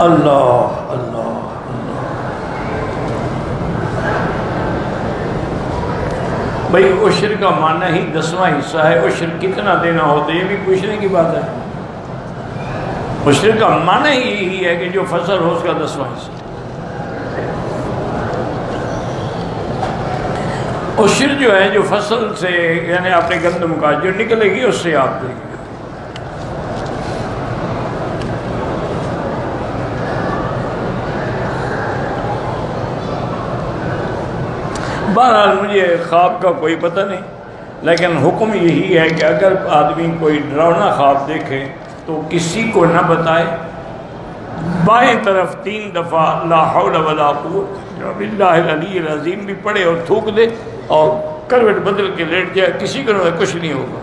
اللہ اللہ بھائی عشر کا معنی ہی 10واں حصہ ہے. عشر کتنا دینا ہوتا ہے یہ بھی پوچھنے کی بات ہے. عشر کا معنی ہی یہی ہے کہ جو فصل ہو اس کا 10واں حصہ. عشر جو ہے جو فصل سے یعنی اپنے گندم کا جو نکلے گی اس سے آپ دیں گے. بہرحال مجھے خواب کا کوئی پتہ نہیں، لیکن حکم یہی ہے کہ اگر آدمی کوئی ڈراؤنا خواب دیکھے تو کسی کو نہ بتائے، بائیں طرف 3 دفعہ لا حول ولا قوت باللہ العلی العظیم بھی پڑھے اور تھوک دے اور کروٹ بدل کے لیٹ جائے. کسی کو کچھ نہیں ہوگا.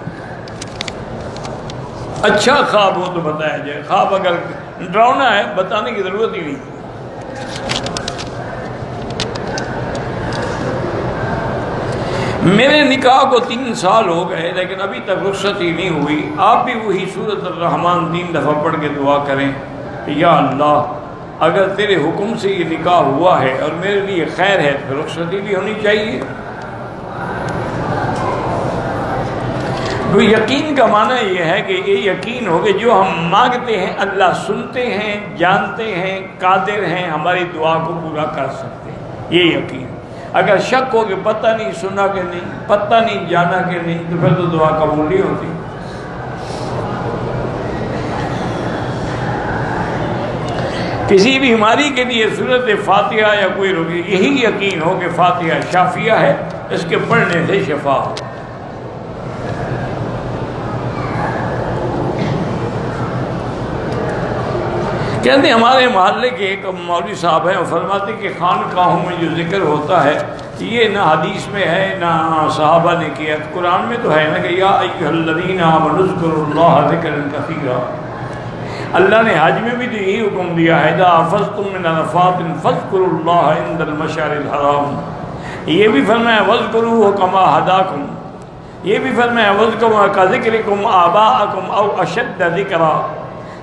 اچھا خواب ہو تو بتایا جائے. خواب اگر ڈراؤنا ہے بتانے کی ضرورت ہی نہیں. میرے نکاح کو 3 سال ہو گئے لیکن ابھی تک رخصت ہی نہیں ہوئی. آپ بھی وہی سورۃ الرحمن 3 دفعہ پڑھ کے دعا کریں کہ یا اللہ اگر تیرے حکم سے یہ نکاح ہوا ہے اور میرے لیے خیر ہے تو رخصتی بھی ہونی چاہیے. تو یقین کا معنی یہ ہے کہ یہ یقین ہو کہ جو ہم مانگتے ہیں اللہ سنتے ہیں، جانتے ہیں، قادر ہیں ہماری دعا کو پورا کر سکتے ہیں. یہ یقین. اگر شک ہو کہ پتہ نہیں سنا کہ نہیں، پتہ نہیں جانا کہ نہیں، تو پھر تو دعا قبول نہیں ہوتی. کسی بیماری کے لیے سورۃ فاتحہ یا کوئی رکھی یہی یقین ہو کہ فاتحہ شافیہ ہے، اس کے پڑھنے سے شفا ہو. کہتے ہیں ہمارے محلے کے ایک مولوی صاحب ہیں، وہ فرماتے ہیں کہ خانقاہوں میں جو ذکر ہوتا ہے یہ نہ حدیث میں ہے نہ صحابہ نے کیا. قرآن میں تو ہے نا کہ یا ایھا الذین آمنوا اذکروا اللہ ذکرا کثیرا. اللہ نے حج میں بھی تو یہی حکم دیا ہے اذا افضتم من عرفات فاذکروا اللہ عند المشعر الحرام. یہ بھی فرمایا واذکروہ کما ہداکم. یہ بھی فرمایا واذکروا کذکرکم آباءکم او اشد ذکرا.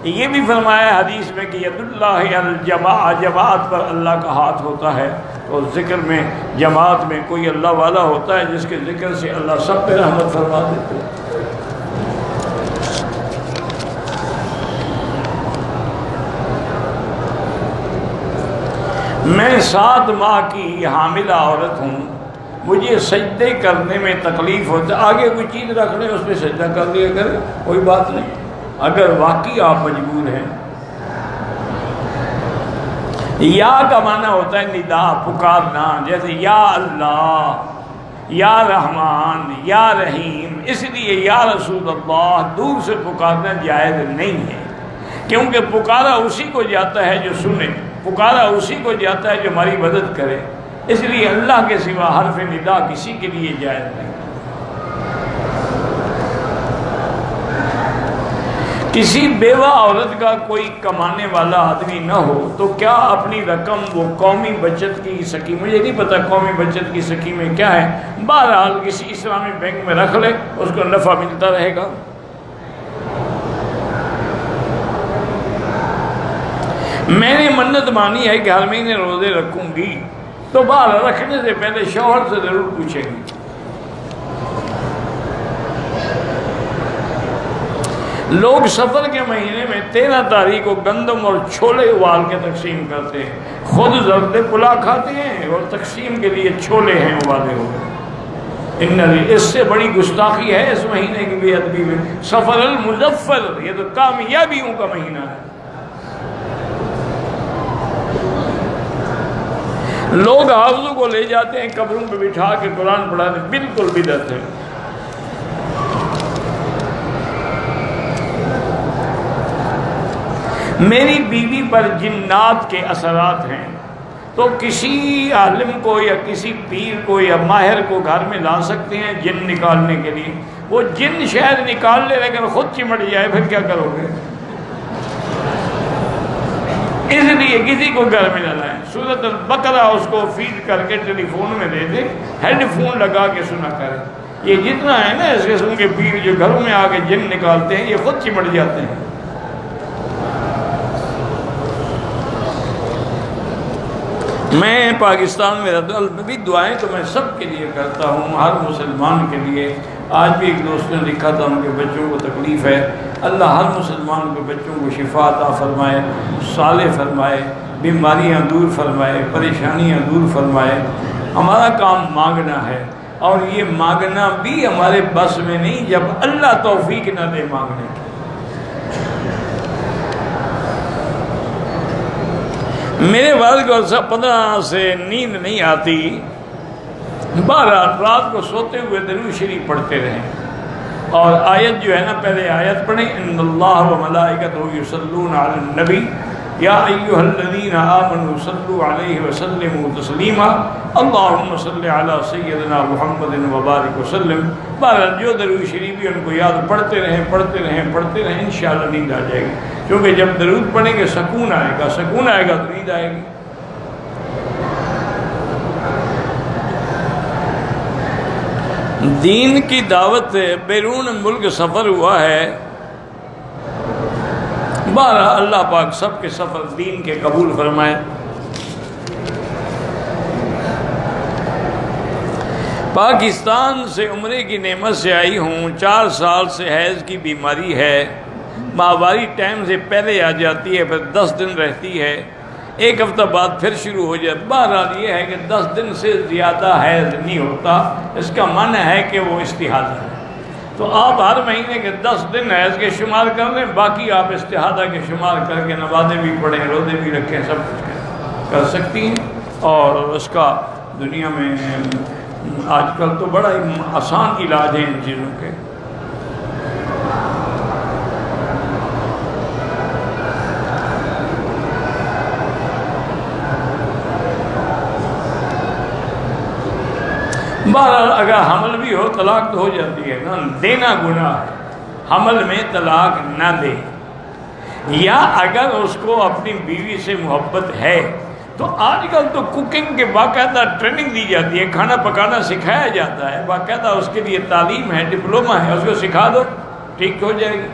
یہ بھی فرمایا حدیث میں کہ ید اللہ الجماع، جماعت پر اللہ کا ہاتھ ہوتا ہے. اور ذکر میں جماعت میں کوئی اللہ والا ہوتا ہے جس کے ذکر سے اللہ سب پہ رحمت فرما دیتے ہیں. میں 7 ماہ کی حاملہ عورت ہوں، مجھے سجدے کرنے میں تکلیف ہوتا ہے. آگے کوئی چیز رکھ لیں اس پہ سجدہ کر لیا کریں، کوئی بات نہیں. اگر واقعی آپ مجبور ہیں. یا کا معنی ہوتا ہے ندا، پکارنا، جیسے یا اللہ، یا رحمان، یا رحیم. اس لیے یا رسول اللہ دور سے پکارنا جائز نہیں ہے، کیونکہ پکارا اسی کو جاتا ہے جو سنے، پکارا اسی کو جاتا ہے جو ہماری مدد کرے. اس لیے اللہ کے سوا حرف ندا کسی کے لیے جائز نہیں. کسی بیوہ عورت کا کوئی کمانے والا آدمی نہ ہو تو کیا اپنی رقم وہ قومی بچت کی سکیم، مجھے نہیں پتہ قومی بچت کی سکیمیں کیا ہیں، بہرحال کسی اسلامی بینک میں رکھ لے، اس کو نفع ملتا رہے گا. میں نے منت مانی ہے کہ ہر مہینے روزے رکھوں گی، تو بہرحال رکھنے سے پہلے شوہر سے ضرور پوچھیں گی. لوگ سفر کے مہینے میں 13 تاریخ کو گندم اور چھولے ابال کے تقسیم کرتے ہیں، خود زرد پلا کھاتے ہیں اور تقسیم کے لیے چھولے ہیں ابالے ہوئے. اس سے بڑی گستاخی ہے اس مہینے کی بے ادبی میں. سفر المظفر، یہ تو کامیابیوں کا مہینہ ہے. لوگ حافظوں کو لے جاتے ہیں قبروں پہ بٹھا کے قرآن پڑھانے، بالکل بدعت ہے. میری بیوی پر جنات کے اثرات ہیں، تو کسی عالم کو یا کسی پیر کو یا ماہر کو گھر میں لا سکتے ہیں جن نکالنے کے لیے. وہ جن شاید نکال لے لیکن خود چمٹ جائے، پھر کیا کرو گے؟ اس لیے کسی کو گھر میں نہ لائیں. سورۃ البقرہ اس کو فیڈ کر کے ٹیلی فون میں دے دیں، ہیڈ فون لگا کے سنا کریں. یہ جتنا ہے نا اس قسم کے پیر جو گھروں میں آ کے جن نکالتے ہیں، یہ خود چمٹ جاتے ہیں. میں پاکستان میں رہتا ہوں، بھی دعائیں تو میں سب کے لیے کرتا ہوں، ہر مسلمان کے لیے۔ آج بھی ایک دوست نے لکھا تھا ان کے بچوں کو تکلیف ہے، اللہ ہر مسلمان کے بچوں کو شفا عطا فرمائے، صالح فرمائے، بیماریاں دور فرمائے، پریشانیاں دور فرمائے۔ ہمارا کام مانگنا ہے، اور یہ مانگنا بھی ہمارے بس میں نہیں جب اللہ توفیق نہ دے مانگنے کی۔ میرے والد کو 15 سے نیند نہیں آتی، بہرحال رات کو سوتے ہوئے درود شریف پڑھتے رہیں، اور آیت جو ہے نا، پہلے آیت پڑھیں، ان اللہ و ملائکتہ یصلون علی النبی یا ایھا الذین آمنوا صلوا علیہ وسلموا تسلیما اللہم صل علی سیدنا محمد وبارک وسلم۔ بہرحال جو درود شریف بھی ان کو یاد پڑھتے رہیں پڑھتے رہیں پڑھتے رہیں، انشاءاللہ نیند آ جائے گی، کیونکہ جب درود پڑھیں گے سکون آئے گا، سکون آئے گا تو نیند آئے گی۔ دین کی دعوت بیرون ملک سفر ہوا ہے، بہرحال اللہ پاک سب کے سفر دین کے قبول فرمائے۔ پاکستان سے عمرے کی نعمت سے آئی ہوں، 4 سال سے حیض کی بیماری ہے، ماہواری ٹائم سے پہلے آ جاتی ہے، پھر 10 دن رہتی ہے، 1 ہفتہ بعد پھر شروع ہو جاتی۔ بہرحال یہ ہے کہ 10 دن سے زیادہ حیض نہیں ہوتا، اس کا معنی ہے کہ وہ استحاضہ ہے۔ تو آپ ہر مہینے کے 10 دن حیض کے شمار کر لیں، باقی آپ استحاضہ کے شمار کر کے نمازیں بھی پڑھیں، روزے بھی رکھیں، سب کچھ کر سکتی ہیں۔ اور اس کا دنیا میں آج کل تو بڑا ہی آسان علاج ہے ان چیزوں کے۔ بہرحال اگر حمل بھی ہو طلاق تو ہو جاتی ہے نا، دینا گناہ ہے، حمل میں طلاق نہ دے، یا اگر اس کو اپنی بیوی سے محبت ہے تو آج کل تو کوکنگ کے باقاعدہ ٹریننگ دی جاتی ہے، کھانا پکانا سکھایا جاتا ہے، باقاعدہ اس کے لیے تعلیم ہے، ڈپلومہ ہے، اس کو سکھا دو، ٹھیک ہو جائے گی۔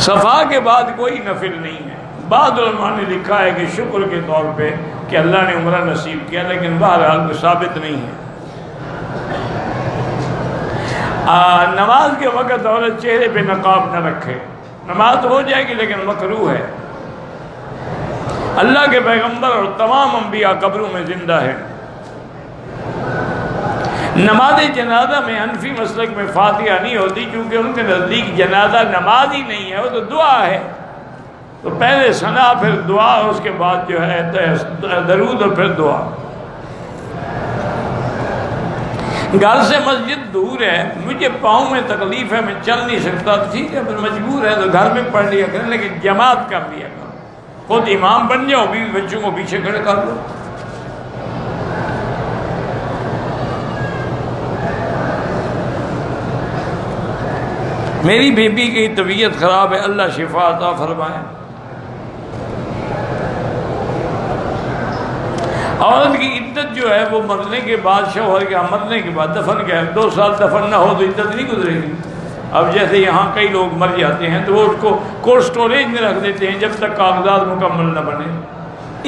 صفا کے بعد کوئی نفل نہیں ہے۔ بعض علماء نے لکھا ہے کہ شکر کے طور پہ کہ اللہ نے عمرہ نصیب کیا، لیکن بہرحال کوئی ثابت نہیں ہے۔ نماز کے وقت عورت چہرے پہ نقاب نہ رکھے، نماز تو ہو جائے گی لیکن مکروہ ہے۔ اللہ کے پیغمبر اور تمام انبیاء قبروں میں زندہ ہیں۔ نماز جنازہ میں حنفی مسلک میں فاتحہ نہیں ہوتی، کیونکہ ان کے نزدیک جنازہ نماز ہی نہیں ہے، وہ تو دعا ہے۔ تو پہلے ثنا، پھر دعا، اور اس کے بعد جو ہے درود، اور پھر دعا۔ گھر سے مسجد دور ہے، مجھے پاؤں میں تکلیف ہے، میں چل نہیں سکتا، ٹھیک ہے، پھر مجبور ہے تو گھر میں پڑھ لیا کریں، لیکن جماعت کر لیا کرو، خود امام بن جاؤ، بیوی بچوں کو پیچھے کھڑے کر دو۔ میری بیبی کی طبیعت خراب ہے، اللہ شفا عطا فرمائے۔ عورت کی عدت جو ہے وہ مرنے کے بعد، شوہر کے مرنے کے بعد، دفن کے 2 سال دفن نہ ہو تو عدت نہیں گزرے گی۔ اب جیسے یہاں کئی لوگ مر جاتے ہیں تو وہ اس کو کولڈ سٹوریج میں رکھ دیتے ہیں جب تک کاغذات مکمل نہ بنے،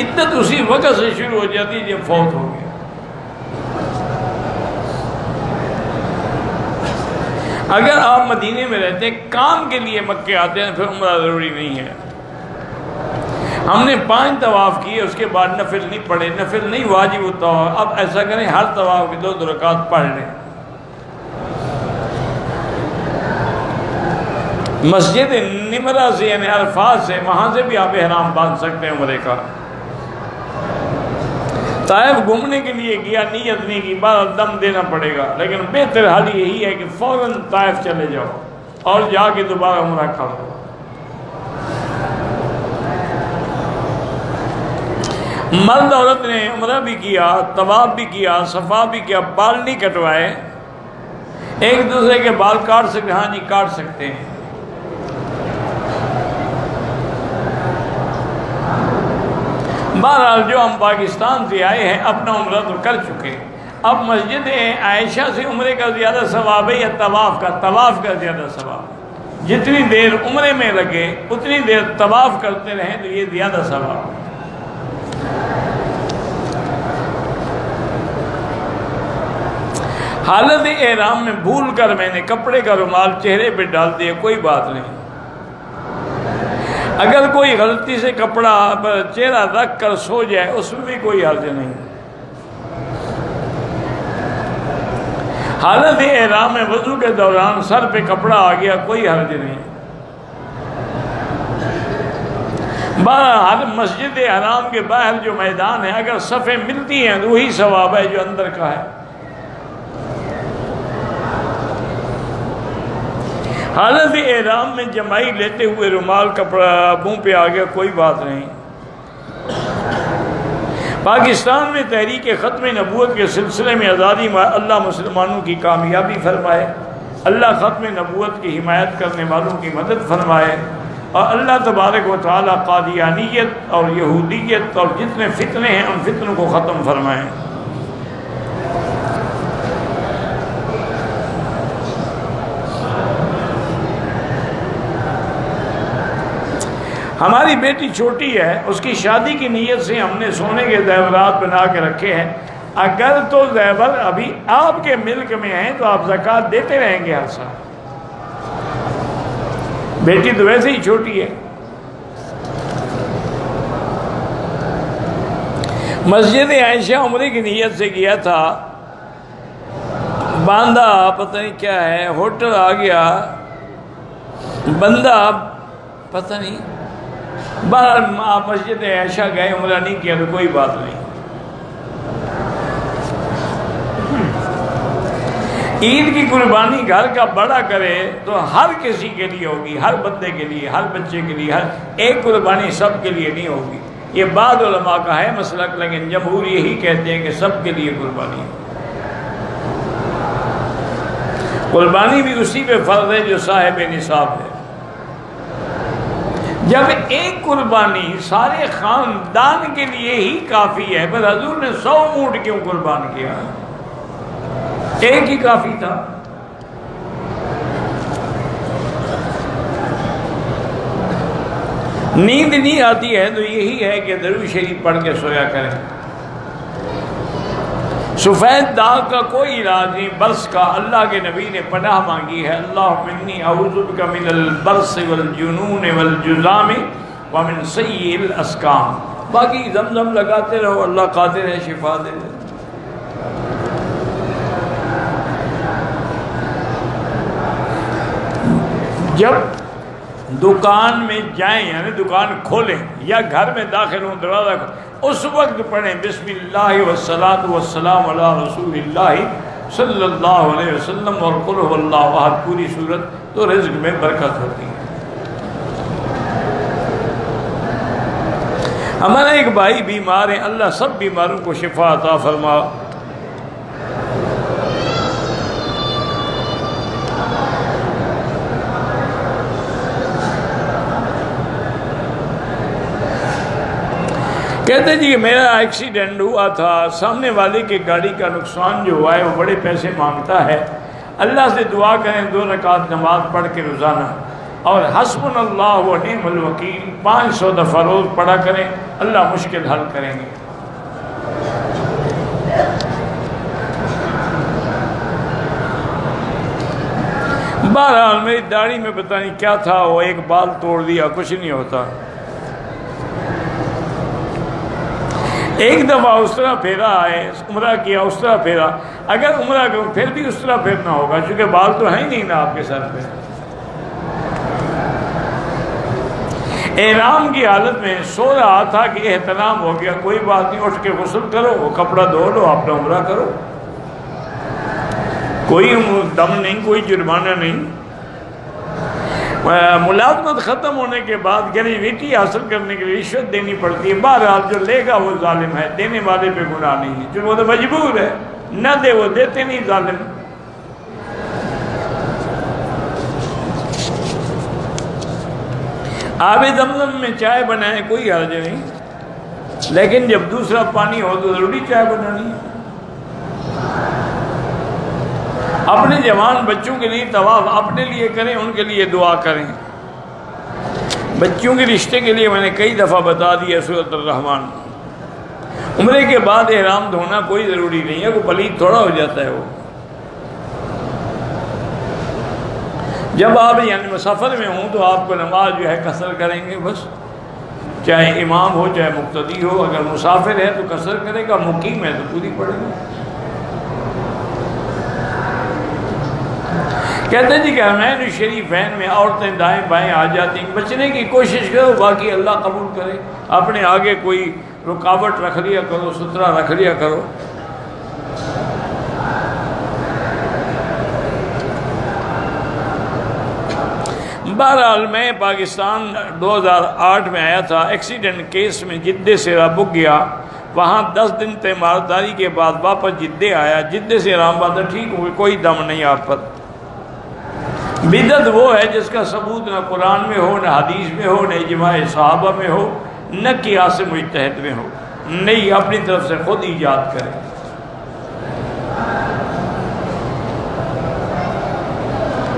عدت اسی وقت سے شروع ہو جاتی ہے جب فوت ہو گیا۔ اگر آپ مدینے میں رہتے ہیں، کام کے لیے مکے آتے ہیں، پھر عمرہ ضروری نہیں ہے۔ ہم نے 5 طواف کیے، اس کے بعد نفل نہیں پڑھے، نفل نہیں واجب ہوتا۔ اب ایسا کریں، ہر طواف کی 2 رکعت پڑھ لیں۔ مسجد نمرہ سے یعنی عرفات سے، وہاں سے بھی آپ احرام باندھ سکتے ہیں عمرے کا۔ طائف گھومنے کے لیے گیا، نیت نہیں کی، بعد دم دینا پڑے گا، لیکن بہتر حال یہی ہے کہ فوراً طائف چلے جاؤ اور جا کے دوبارہ عمرہ کرو۔ مرد عورت نے عمرہ بھی کیا، طواف بھی کیا، صفا بھی کیا، بال نہیں کٹوائے، ایک دوسرے کے بال کاٹ سکتے، ہاں جی کاٹ سکتے ہیں۔ بہرحال جو ہم پاکستان سے آئے ہیں اپنا عمرہ تو کر چکے، اب مسجد عائشہ سے عمرے کا زیادہ ثواب ہے یا طواف کا؟ طواف کا زیادہ ثواب ہے۔ جتنی دیر عمرے میں لگے اتنی دیر طواف کرتے رہیں تو یہ زیادہ ثواب ہے۔ حالت احرام میں بھول کر میں نے کپڑے کا رومال چہرے پہ ڈال دیا، کوئی بات نہیں۔ اگر کوئی غلطی سے کپڑا پر چہرہ رکھ کر سو جائے اس میں بھی کوئی حرج نہیں۔ حالت احرام میں وضو کے دوران سر پہ کپڑا آ گیا، کوئی حرج نہیں۔ بہرحال مسجد حرام کے باہر جو میدان ہے اگر صفیں ملتی ہیں تو وہی ثواب ہے جو اندر کا ہے۔ حالت احرام میں جمائی لیتے ہوئے رومال کپڑا منہ پہ آ گیا، کوئی بات نہیں۔ پاکستان میں تحریک ختم نبوت کے سلسلے میں آزادی میں اللہ مسلمانوں کی کامیابی فرمائے، اللہ ختم نبوت کی حمایت کرنے والوں کی مدد فرمائے، اور اللہ تبارک و تعالی قادیانیت اور یہودیت اور جتنے فتنے ہیں ان فتنوں کو ختم فرمائیں۔ ہماری بیٹی چھوٹی ہے، اس کی شادی کی نیت سے ہم نے سونے کے زیورات بنا کے رکھے ہیں۔ اگر تو زیور ابھی آپ کے ملک میں ہیں تو آپ زکوٰۃ دیتے رہیں گے ہر سال۔ بیٹی تو ویسے ہی چھوٹی ہے۔ مسجد عائشہ عمرے کی نیت سے کیا تھا، باندھا پتہ نہیں کیا ہے، ہوٹل آ گیا، بندہ پتہ نہیں، باہر آپ مسجد عائشہ گئے، عمرہ نہیں کیا تو کوئی بات نہیں۔ عید کی قربانی گھر کا بڑا کرے تو ہر کسی کے لیے ہوگی، ہر بندے کے لیے، ہر بچے کے لیے، ہر ایک قربانی سب کے لیے نہیں ہوگی۔ یہ بعض علماء کا ہے مسلک، لیکن جمہور یہی کہتے ہیں کہ سب کے لیے قربانی ہے۔ قربانی بھی اسی پہ فرض ہے جو صاحب نصاب ہے۔ جب ایک قربانی سارے خاندان کے لیے ہی کافی ہے، پر حضور نے 100 اونٹ کیوں قربان کیا؟ ایک ہی کافی تھا۔ نیند نہیں آتی ہے تو یہی ہے کہ درود شریف پڑھ کے سویا کریں۔ سفید داغ کا کوئی علاج نہیں، برس کا اللہ کے نبی نے پناہ مانگی ہے، اللہم انی اعوذ بک من البرس والجنون والجذام ومن سیء الاسقام۔ باقی زمزم لگاتے رہو، اللہ قادر ہے شفا دے دے۔ جب دکان میں جائیں یعنی دکان کھولیں یا گھر میں داخل ہوں دروازہ اس وقت پڑھیں بسم اللہ والصلاۃ والسلام علی رسول اللہ صلی اللہ علیہ وسلم اور قل هو اللہ احد، پوری صورت، تو رزق میں برکت ہوتی ہے۔ ہمارا ایک بھائی بیمار ہیں، اللہ سب بیماروں کو شفا عطا فرما۔ کہتے جی کہ میرا ایکسیڈنٹ ہوا تھا، سامنے والے کی گاڑی کا نقصان جو ہوا ہے وہ بڑے پیسے مانگتا ہے، اللہ سے دعا کریں 2 رکعت نماز پڑھ کے روزانہ، اور حسبنا اللہ و نعم الوکیل 500 دفعہ روز پڑھا کریں، اللہ مشکل حل کریں گے۔ بہرحال میری داڑھی میں پتہ نہیں کیا تھا، وہ ایک بال توڑ دیا، کچھ نہیں ہوتا۔ ایک دفعہ اس طرح پھیرا ہے، عمرہ کیا اس طرح پھیرا، اگر عمرہ کرو پھر بھی اس طرح پھیرنا ہوگا چونکہ بال تو ہیں ہی نہیں نا آپ کے سر پہ۔ احرام کی حالت میں سو رہا تھا کہ احتلام ہو گیا، کوئی بات نہیں، اٹھ کے غسل کرو، وہ کپڑا دھو لو، اپنا عمرہ کرو، کوئی دم نہیں، کوئی جرمانہ نہیں۔ ملازمت ختم ہونے کے بعد گریجویٹی حاصل کرنے کے لیے رشوت دینی پڑتی ہے، بہرحال جو لے گا وہ ظالم ہے، دینے والے پہ گناہ نہیں ہے، جو وہ تو مجبور ہے، نہ دے وہ دیتے نہیں، ظالم۔ آب زمزم میں چائے بنائیں کوئی حرج نہیں، لیکن جب دوسرا پانی ہو تو ضروری چائے بنانی ہے۔ اپنے جوان بچوں کے لیے طواف اپنے لیے کریں، ان کے لیے دعا کریں۔ بچوں کے رشتے کے لیے میں نے کئی دفعہ بتا دیا سورۃ الرحمن۔ عمرے کے بعد احرام دھونا کوئی ضروری نہیں ہے، کوئی پلید تھوڑا ہو جاتا ہے وہ۔ جب آپ یعنی سفر میں ہوں تو آپ کو نماز جو ہے قصر کریں گے بس، چاہے امام ہو چاہے مقتدی ہو۔ اگر مسافر ہے تو قصر کرے گا، مقیم ہے تو پوری پڑے گا۔ کہتے ہیں جی کہ حرمین شریفین میں عورتیں دائیں بائیں آ جاتی ہیں، بچنے کی کوشش کرو، باقی اللہ قبول کرے۔ اپنے آگے کوئی رکاوٹ رکھ لیا کرو، سترا رکھ لیا کرو۔ بہرحال میں پاکستان 2008 میں آیا تھا، ایکسیڈنٹ کیس میں جدے سے رابق گیا، وہاں 10 دن تیمارداری کے بعد واپس جدے آیا، جدے سے اسلام آباد ٹھیک ہوئے، کوئی دم نہیں آپ پر۔ بدعت وہ ہے جس کا ثبوت نہ قرآن میں ہو، نہ حدیث میں ہو، نہ اجماع صحابہ میں ہو، نہ قیاس مجتہد میں ہو، نہیں اپنی طرف سے خود ایجاد کرے۔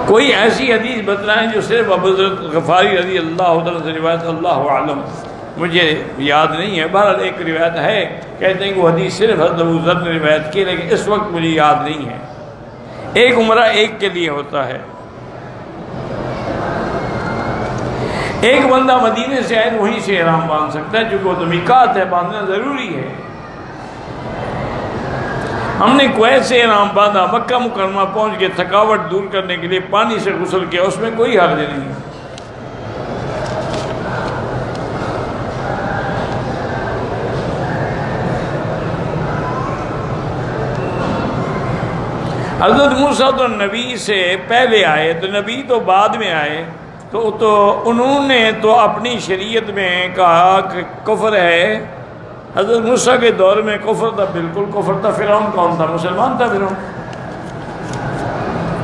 کوئی ایسی حدیث بتلائیں جو صرف ابو ذر غفاری رضی اللہ عنہ سے روایت، اللہ عالم مجھے یاد نہیں ہے، بہرحال ایک روایت ہے، کہتے ہیں کہ وہ حدیث صرف حضرت ابو ذر نے روایت کی، لیکن اس وقت مجھے یاد نہیں ہے۔ ایک عمرہ ایک کے لیے ہوتا ہے۔ ایک بندہ مدینے سے آئے وہیں سے احرام باندھ سکتا ہے، چونکہ وہ تو میقات ہے، باندھنا ضروری ہے۔ ہم نے کویت سے احرام باندھا، مکہ مکرمہ پہنچ کے تھکاوٹ دور کرنے کے لیے پانی سے غسل کیا، اس میں کوئی حرج نہیں۔ حضرت موسیٰ تو نبی سے پہلے آئے، تو نبی تو بعد میں آئے، تو انہوں نے تو اپنی شریعت میں کہا کہ کفر ہے۔ حضرت موسیٰ کے دور میں کفر تھا، بالکل کفر تھا۔ فرعون کون تھا؟ مسلمان تھا فرعون۔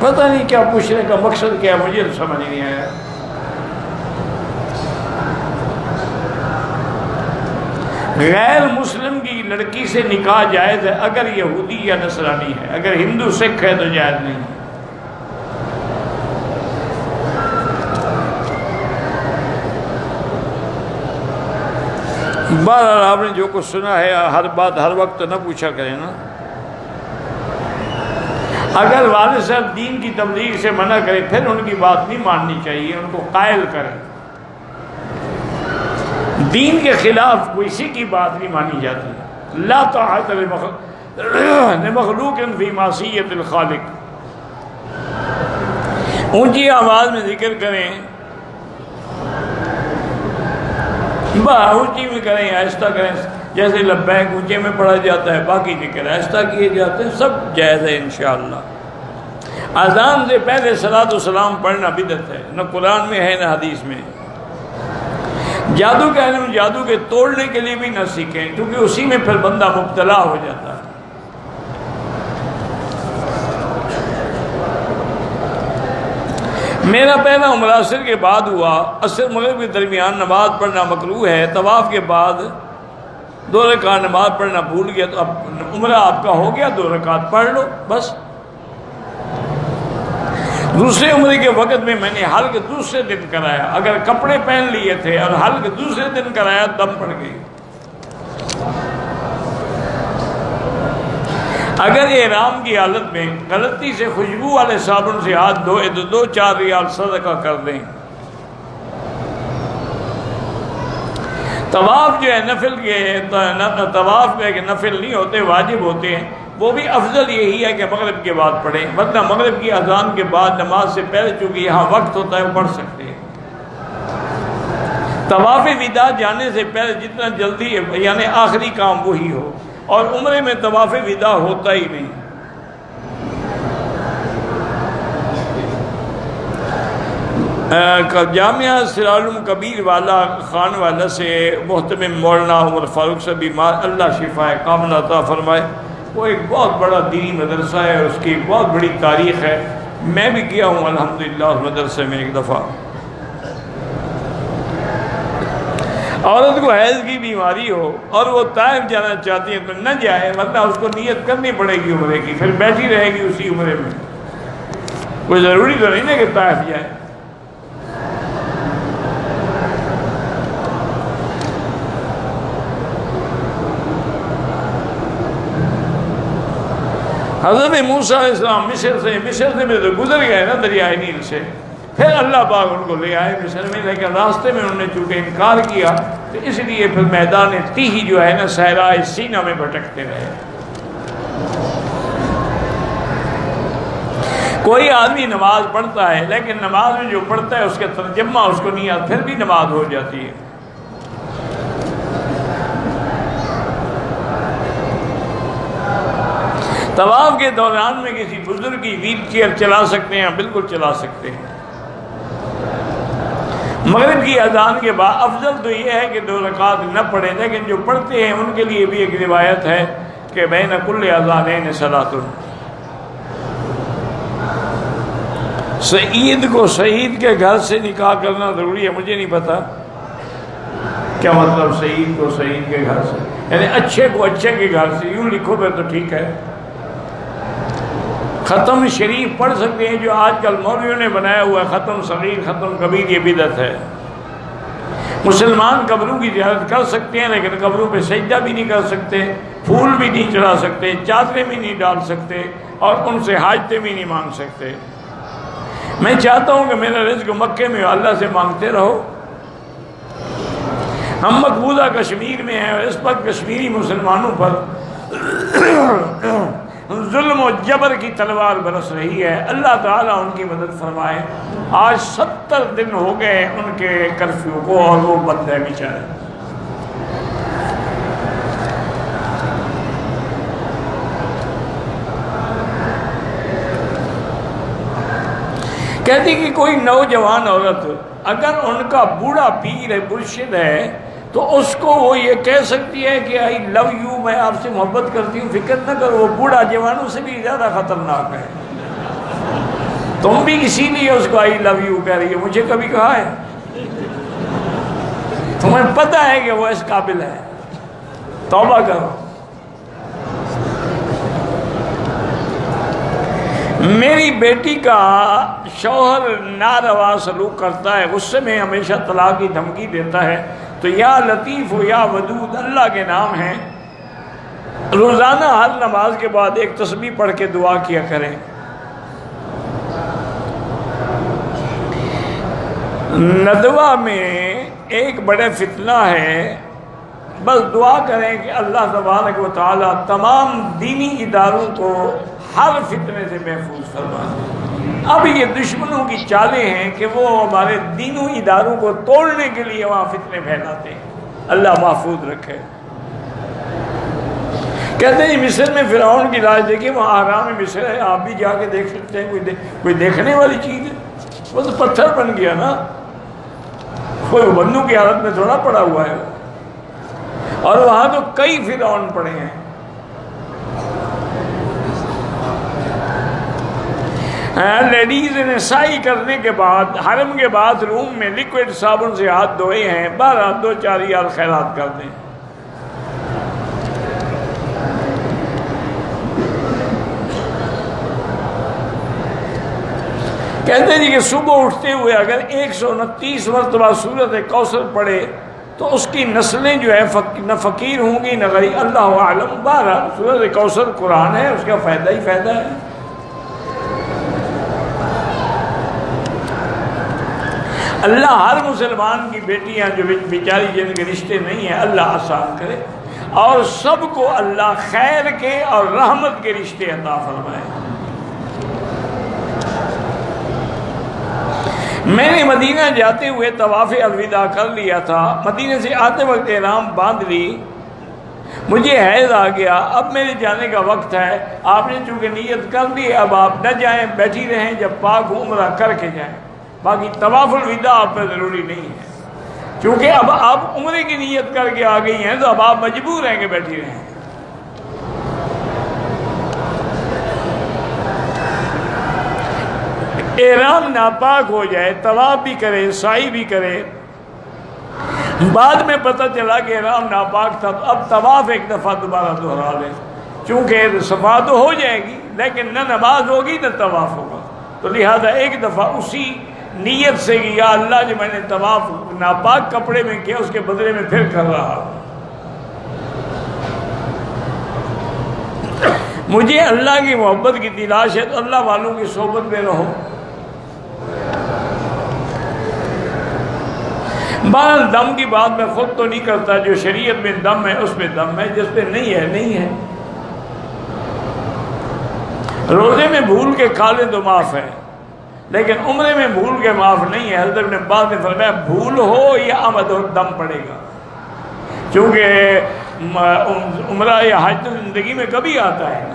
پتہ نہیں کیا پوچھنے کا مقصد کیا، مجھے تو سمجھ نہیں آیا۔ غیر مسلم کی لڑکی سے نکاح جائز ہے اگر یہودی یا نصرانی ہے، اگر ہندو سکھ ہے تو جائز نہیں ہے۔ بہرحال آپ نے جو کچھ سنا ہے، ہر بات ہر وقت نہ پوچھا کریں نا۔ اگر والد صاحب دین کی تبلیغ سے منع کرے پھر ان کی بات نہیں ماننی چاہیے، ان کو قائل کریں۔ دین کے خلاف کسی کی بات نہیں مانی جاتی۔ لا طاعت لمخلوق فی معصیت الخالق۔ اونچی آواز میں ذکر کریں، اونچی میں کریں، آہستہ کریں، جیسے لبیک اونچے میں پڑھا جاتا ہے، باقی ذکر آہستہ کیے جاتے ہیں، سب جائز ہے انشاءاللہ۔ اذان سے پہلے صلاۃ و سلام پڑھنا بدعت ہے، نہ قرآن میں ہے نہ حدیث میں۔ جادو کا علم جادو کے توڑنے کے لیے بھی نہ سیکھیں، کیونکہ اسی میں پھر بندہ مبتلا ہو جاتا ہے۔ میرا پہلا عمرہ عصر کے بعد ہوا، عصر مغرب کے درمیان نماز پڑھنا مکروہ ہے۔ طواف کے بعد 2 رکعت نماز پڑھنا بھول گیا تو اب عمرہ آپ کا ہو گیا، 2 رکعت پڑھ لو بس۔ دوسرے عمرے کے وقت میں نے حلق دوسرے دن کرایا، اگر کپڑے پہن لیے تھے اور حلق دوسرے دن کرایا دم پڑ گئی۔ اگر احرام کی حالت میں غلطی سے خوشبو والے صابن سے ہاتھ دھوئے تو 2-4 ریال صدقہ کر دیں۔ طواف جو ہے نفل کے، طواف میں کہ نفل نہیں ہوتے، واجب ہوتے ہیں، وہ بھی افضل یہی ہے کہ مغرب کے بعد پڑھیں، ورنہ مغرب کی اذان کے بعد نماز سے پہلے چونکہ یہاں وقت ہوتا ہے وہ پڑھ سکتے ہیں۔ طواف وداع جانے سے پہلے جتنا جلدی یعنی آخری کام وہی ہو، اور عمرے میں طواف وداع ہوتا ہی نہیں۔ جامعہ سرالم کبیر والا خان والا سے محتمم مولانا عمر فاروق سے بیمار، اللہ شفا کاملہ عطا فرمائے۔ وہ ایک بہت بڑا دینی مدرسہ ہے، اس کی ایک بہت بڑی تاریخ ہے، میں بھی گیا ہوں الحمدللہ اس مدرسے میں ایک دفعہ۔ عورت کو حیض کی بیماری ہو اور وہ طائف جانا چاہتی ہے تو نہ جائے، ورنہ اس کو نیت کرنی پڑے گی عمرے کی، پھر بیٹھی رہے گی اسی عمرے میں۔ کوئی ضروری تو نہیں نا کہ طائف جائے. حضرت موسیٰ علیہ السلام مصر سے بھی تو گزر گئے نا دریائے نیل سے. پھر اللہ پاک ان کو لے آئے مصر میں، لیکن راستے میں انہوں نے چونکہ انکار کیا تو اس لیے پھر میدان تیہی جو ہے نا صحرائے سینا میں بھٹکتے رہے. کوئی آدمی نماز پڑھتا ہے لیکن نماز میں جو پڑھتا ہے اس کے ترجمہ اس کو نہیں آتا، پھر بھی نماز ہو جاتی ہے. طواف کے دوران میں کسی بزرگ کی ویل چیئر چلا سکتے ہیں؟ بالکل چلا سکتے ہیں. مغرب کی اذان کے بعد افضل تو یہ ہے کہ 2 رکعت نہ پڑھیں، لیکن جو پڑھتے ہیں ان کے لیے بھی ایک روایت ہے کہ بین کل اذانین صلاۃ. سعید کو سعید کے گھر سے نکاح کرنا ضروری ہے؟ مجھے نہیں پتا کیا مطلب سعید کو سعید کے گھر سے، یعنی اچھے کو اچھے کے گھر سے، یوں لکھو پھر تو ٹھیک ہے. ختم شریف پڑھ سکتے ہیں جو آج کل مولویوں نے بنایا ہوا ہے، ختم صغیر ختم کبیر، یہ بدعت ہے. مسلمان قبروں کی زیارت کر سکتے ہیں لیکن قبروں پہ سجدہ بھی نہیں کر سکتے، پھول بھی نہیں چڑھا سکتے، چادریں بھی نہیں ڈال سکتے اور ان سے حاجتیں بھی نہیں مانگ سکتے. میں چاہتا ہوں کہ میرا رزق مکے میں اللہ سے مانگتے رہو. ہم مقبوضہ کشمیر میں ہیں اور اس پر کشمیری مسلمانوں پر ظلم و جبر کی تلوار برس رہی ہے. اللہ تعالیٰ ان کی مدد فرمائے. آج 70 دن ہو گئے ان کے کرفیو کو اور وہ بند ہے بیچارے. کہتی کہ کوئی نوجوان عورت اگر ان کا بوڑھا پیر ہے، مرشد ہے، تو اس کو وہ یہ کہہ سکتی ہے کہ آئی لو یو، میں آپ سے محبت کرتی ہوں، فکر نہ کرو. وہ بوڑھا جوانوں سے بھی زیادہ خطرناک ہے. تم بھی اسی لیے اس کو آئی لو یو کہہ رہی ہے. مجھے کبھی کہا ہے؟ تمہیں پتہ ہے کہ وہ اس قابل ہے. توبہ کرو. میری بیٹی کا شوہر ناروا سلوک کرتا ہے، غصے میں ہمیشہ طلاق کی دھمکی دیتا ہے، تو یا لطیف ہو یا ودود اللہ کے نام ہیں، روزانہ ہر نماز کے بعد ایک تسبیح پڑھ کے دعا کیا کریں. ندوہ میں ایک بڑے فتنہ ہے، بس دعا کریں کہ اللہ تبارک و تعالی تمام دینی اداروں کو ہر فتنے سے محفوظ فرمائے. اب یہ دشمنوں کی چالیں ہیں کہ وہ ہمارے دینوں اداروں کو توڑنے کے لیے وہاں فتنے پھیلاتے ہیں. اللہ محفوظ رکھے. کہتے ہیں مصر میں فرعون کی لاش دیکھیں، وہاں آرام مصر ہے، آپ بھی جا کے دیکھ سکتے ہیں. کوئی دیکھنے والی چیز ہے؟ وہ تو پتھر بن گیا نا، کوئی بندوں کی حالت میں تھوڑا پڑا ہوا ہے. اور وہاں تو کئی فرعون پڑے ہیں. لیڈیز نے سائی کرنے کے بعد حرم کے باتھ روم میں لیکوڈ صابن سے ہاتھ دھوئے ہیں. 2-4 ریال خیرات کر دیں. کہتے ہیں کہ صبح اٹھتے ہوئے اگر 129 مرتبہ سورۃ کوثر پڑھے تو اس کی نسلیں جو ہے نہ فقیر ہوں گی نہ غریب. اللہ اعلم. 12 سورۃ کوثر قرآن ہے، اس کا فائدہ ہی فائدہ ہے. اللہ ہر مسلمان کی بیٹیاں جو بیچاری جن کے رشتے نہیں ہیں اللہ آسان کرے، اور سب کو اللہ خیر کے اور رحمت کے رشتے عطا فرمائے. میں نے مدینہ جاتے ہوئے طواف الوداع کر لیا تھا. مدینہ سے آتے وقت احرام باندھ لی، مجھے حیض آ گیا. اب میرے جانے کا وقت ہے. آپ نے چونکہ نیت کر لی، اب آپ نہ جائیں، بیٹھی رہیں، جب پاک عمرہ کر کے جائیں. باقی طواف الوداع آپ پہ ضروری نہیں ہے، کیونکہ اب آپ عمرے کی نیت کر کے آ گئی ہیں تو اب آپ مجبور ہیں کہ بیٹھی رہیں. احرام ناپاک ہو جائے، طواف بھی کرے، سعی بھی کرے، بعد میں پتہ چلا کہ احرام ناپاک تھا، تو اب طواف ایک دفعہ دوبارہ دہرا لے، چونکہ صفا تو ہو جائے گی لیکن نہ نماز ہوگی نہ طواف ہوگا. تو لہذا ایک دفعہ اسی نیت سے کہ یا اللہ جو میں نے طواف ناپاک کپڑے میں کیا اس کے بدلے میں پھر کر رہا ہوں، مجھے اللہ کی محبت کی تلاش ہے تو اللہ والوں کی صحبت میں رہو۔ بہرحال دم کی بات میں خود تو نہیں کرتا، جو شریعت میں دم ہے اس میں دم ہے، جس پہ نہیں ہے نہیں ہے۔ روزے میں بھول کے کھا لیں تو معاف ہے، لیکن عمرے میں بھول کے معاف نہیں ہے۔ حضرت ابن عباس نے فرمایا بھول ہو یا عمد ہو دم پڑے گا، کیونکہ عمرہ یا حج تو زندگی میں کبھی آتا ہے نا،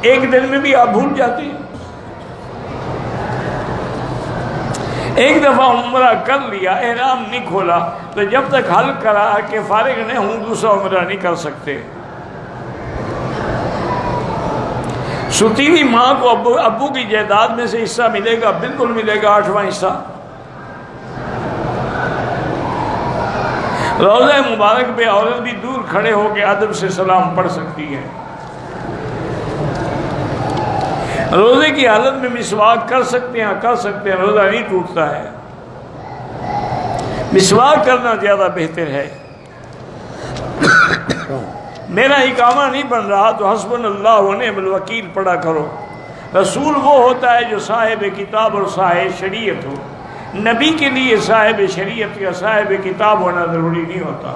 ایک دن میں بھی آپ بھول جاتے ہیں۔ ایک دفعہ عمرہ کر لیا، احرام نہیں کھولا، تو جب تک حل کرا کہ فارغ نہیں ہوں دوسرا عمرہ نہیں کر سکتے۔ ستی ہوئی ماں کو ابو کی جائیداد میں سے حصہ ملے گا، بالکل ملے گا، 8واں حصہ۔ روضہ مبارک پہ عورت بھی دور کھڑے ہو کے ادب سے سلام پڑھ سکتی ہے۔ روزے کی حالت میں مسواک کر سکتے ہیں، روزہ نہیں ٹوٹتا ہے۔ مسواک کرنا زیادہ بہتر ہے۔ میرا اقامہ نہیں بن رہا تو حسبنا اللہ و نعم الوکیل پڑھا کرو۔ رسول وہ ہوتا ہے جو صاحب کتاب اور صاحب شریعت ہو، نبی کے لیے صاحب شریعت یا صاحب کتاب ہونا ضروری نہیں ہوتا۔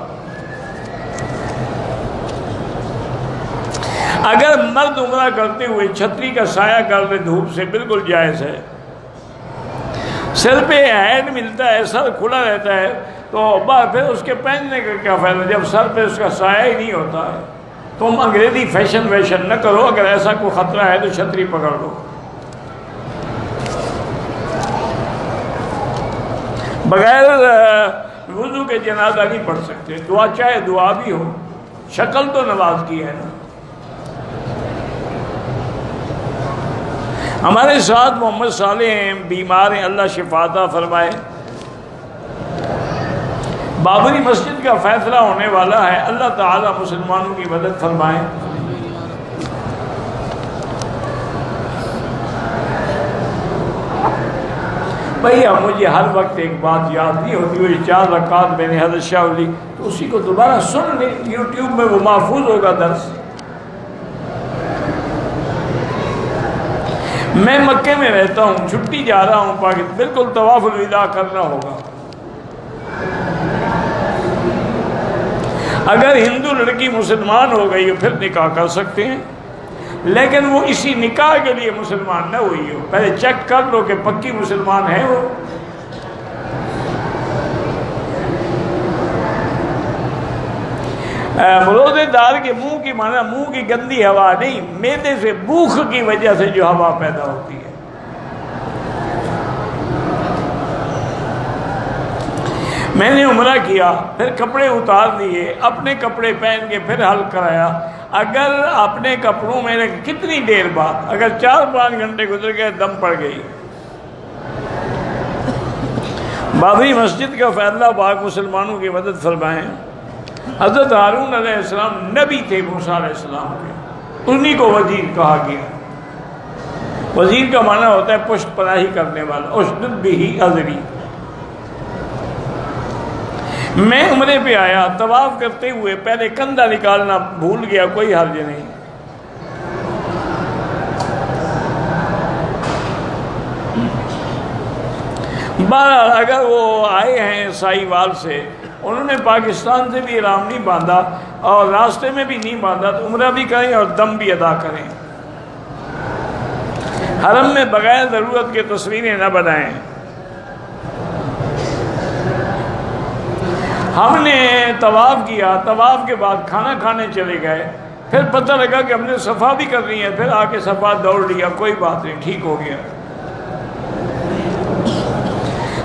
اگر مرد عمرہ کرتے ہوئے چھتری کا سایہ کر لے دھوپ سے بالکل جائز ہے۔ سر پہ ہیڈ ملتا ہے، سر کھلا رہتا ہے، تو پھر اس کے پہننے کا کیا فائدہ جب سر پہ اس کا سایہ ہی نہیں ہوتا ہے۔ تم انگریزی فیشن نہ کرو، اگر ایسا کوئی خطرہ ہے تو چھتری پکڑ لو۔ بغیر وضو کے جنازہ نہیں پڑھ سکتے، دعا چاہے دعا بھی ہو، شکل تو نماز کی ہے نا۔ ہمارے ساتھ محمد صالح ہیں، بیمار ہیں، اللہ شفا عطا فرمائے۔ بابری مسجد کا فیصلہ ہونے والا ہے، اللہ تعالیٰ مسلمانوں کی مدد فرمائے۔ بھئی اب مجھے ہر وقت ایک بات یاد نہیں ہوتی، وہ 4 رکعات میں نے حضرت شاہ ولی، تو اسی کو دوبارہ سن لیں، یوٹیوب میں وہ محفوظ ہوگا درس۔ میں مکے میں رہتا ہوں، چھٹی جا رہا ہوں پاکستان، بالکل طواف الوداع کرنا ہوگا۔ اگر ہندو لڑکی مسلمان ہو گئی ہو پھر نکاح کر سکتے ہیں، لیکن وہ اسی نکاح کے لیے مسلمان نہ ہوئی ہو، پہلے چیک کر لو کہ پکی مسلمان ہے وہ۔ روزے دار کے منہ کی معنی منہ کی گندی ہوا نہیں، معدے سے بھوک کی وجہ سے جو ہوا پیدا ہوتی ہے۔ میں نے عمرہ کیا، پھر کپڑے اتار دیے، اپنے کپڑے پہن کے پھر حل کرایا۔ اگر اپنے کپڑوں میں کتنی دیر بعد، اگر 4-5 گھنٹے گزر گئے، دم پڑ گئی۔ بابری مسجد کا فیصلہ پاک مسلمانوں کی مدد فرمائیں۔ حضرت ہارون علیہ السلام نبی تھے موسیٰ علیہ السلام کے، انہی کو وزیر کہا گیا۔ وزیر کا معنی ہوتا ہے پشت پناہی کرنے والا، اشدد بہ اذری۔ میں عمرے پہ آیا، طواف کرتے ہوئے پہلے کندھا نکالنا بھول گیا، کوئی حرج نہیں۔ بہرحال اگر وہ آئے ہیں سائی وال سے، انہوں نے پاکستان سے بھی احرام نہیں باندھا اور راستے میں بھی نہیں باندھا، تو عمرہ بھی کریں اور دم بھی ادا کریں۔ حرم میں بغیر ضرورت کے تصویریں نہ بنائیں۔ ہم نے طواف کیا، طواف کے بعد کھانا کھانے چلے گئے، پھر پتہ لگا کہ ہم نے صفا بھی کر لی ہے، پھر آ کے صفا دوڑ لیا، کوئی بات نہیں، ٹھیک ہو گیا۔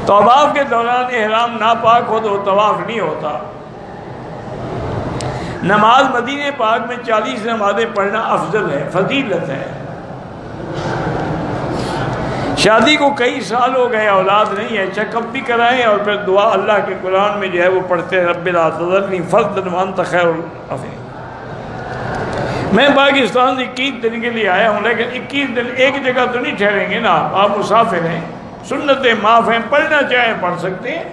طواف کے دوران احرام ناپاک ہو تو طواف نہیں ہوتا۔ نماز مدینہ پاک میں 40 نمازیں پڑھنا افضل ہے، فضیلت ہے۔ شادی کو کئی سال ہو گئے، اولاد نہیں ہے، چیک اپ بھی کرائیں اور پھر دعا اللہ کے قرآن میں جو ہے وہ پڑھتے ہیں، رب لا تذرنی فردا وانت خیر الوارثین۔ میں پاکستان سے 21 دن کے لیے آیا ہوں، لیکن 21 دن ایک جگہ تو نہیں ٹھہریں گے نا، آپ مسافر ہیں، سنتیں معاف ہیں، پڑھنا چاہیں پڑھ سکتے ہیں۔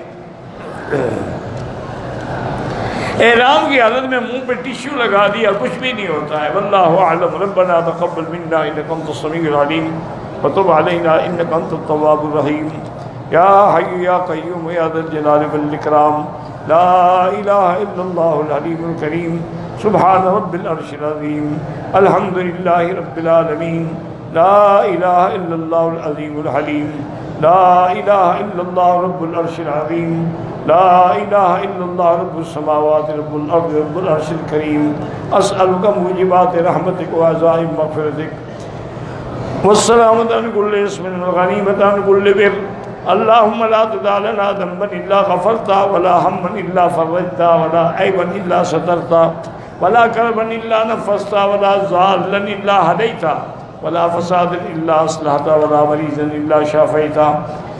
احرام کی حالت میں منہ پہ ٹیشو لگا دیا کچھ بھی نہیں ہوتا ہے۔ واللہ اعلم۔ ربنا تقبل منا انک انت السمیع العلیم وتب علینا انک انت التواب الرحیم۔ یا حی یا قیوم یا ذا الجلال والاکرام، لا الہ الا اللہ العلیم الکریم، سبحان رب العرش العظیم، الحمد للہ رب العالمین، لا الہ الا اللہ العظیم الحلیم، لا الہ الا اللہ رب العرش العظیم، لا الہ الا اللہ رب السماوات رب الارض رب العرش الکریم، اسألک موجبات رحمتک وعزائم مغفرتک والسلامۃ عن کل اسم والغنیمۃ عن کل بر۔ اللہم لا تدع لنا ذنبا الا غفرتا ولا ہما الا فرجتا ولا عیبا الا سترتا ولا کربا الا نفستا ولا ضالا الا ہدیتا ولا فسادا الا اصلحتا ولا مریضا الا شافیتا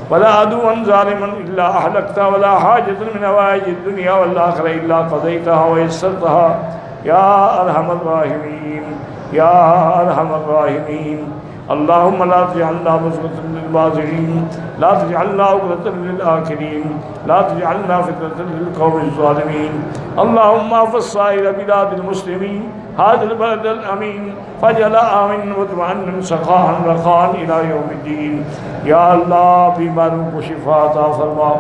ولا عدوا ظالما الا اهلكتا ولا حاجة من حوائج الدنيا والآخرة الا قضيتها ويسرتها يا ارحم الراحمين يا ارحم الراحمين۔ اللهم لا تجعلنا مزغة للباطلين، لا تجعلنا عقدة للآكلين، لا تجعلنا فتنة للقوم الظالمين۔ اللهم احفظ سائر بلاد المسلمين، هذا البلد الأمين فاجعل آمنا مطمئنا سخاء رخاء إلى يوم الدين۔ یا اللہ بیماروں کو شفا عطا فرما،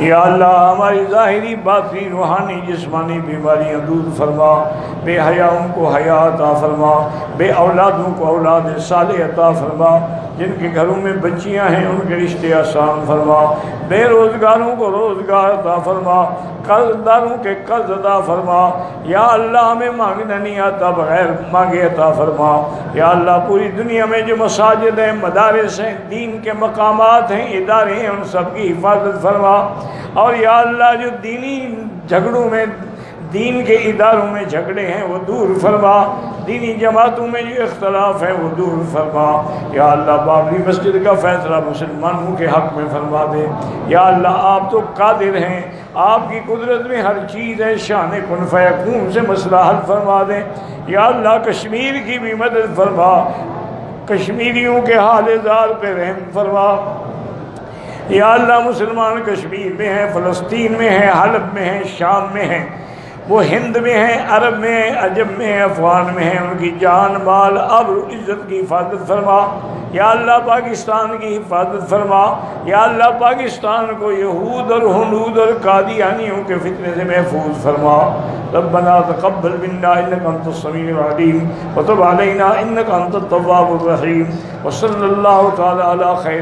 یا اللہ ہماری ظاہری باطنی روحانی جسمانی بیماریاں دور فرما، بے حیاؤں کو حیا عطا فرما، بے اولادوں کو اولاد صالح عطا فرما، جن کے گھروں میں بچیاں ہیں ان کے رشتے آسان فرما، بے روزگاروں کو روزگار عطا فرما، قرض داروں کے قرض عطا فرما، یا اللہ ہمیں مانگنا نہیں آتا بغیر مانگے عطا فرما، یا اللہ پوری دنیا میں جو مساجد ہیں، مدارس ہیں، دین کے مقامات ہیں، ادارے ہیں، ان سب کی حفاظت فرما، اور یا اللہ جو دینی جھگڑوں میں دین کے اداروں میں جھگڑے ہیں وہ دور فرما، دینی جماعتوں میں جو اختلاف ہے وہ دور فرما، یا اللہ بابری مسجد کا فیصلہ مسلمانوں کے حق میں فرما دے، یا اللہ آپ تو قادر ہیں، آپ کی قدرت میں ہر چیز ہے، شان کن فیکون سے مسئلہ حل فرما دیں، یا اللہ کشمیر کی بھی مدد فرما، کشمیریوں کے حال زار پہ رحم فرما، یا اللہ مسلمان کشمیر میں ہیں، فلسطین میں ہیں، حلب میں ہیں، شام میں ہیں، وہ ہند میں ہیں، عرب میں ہیں، عجم میں ہیں، افغان میں ہیں، ان کی جان مال ابر عزت کی حفاظت فرما، یا اللہ پاکستان کی حفاظت فرما، یا اللہ پاکستان کو یہود اور ہنود اور قادیانیوں کے فتنے سے محفوظ فرما۔ ربنا تقبل منا انک انت السمیع العلیم وتب علینا انک انت التواب الرحیم، وصلی اللہ تعالی علی خیر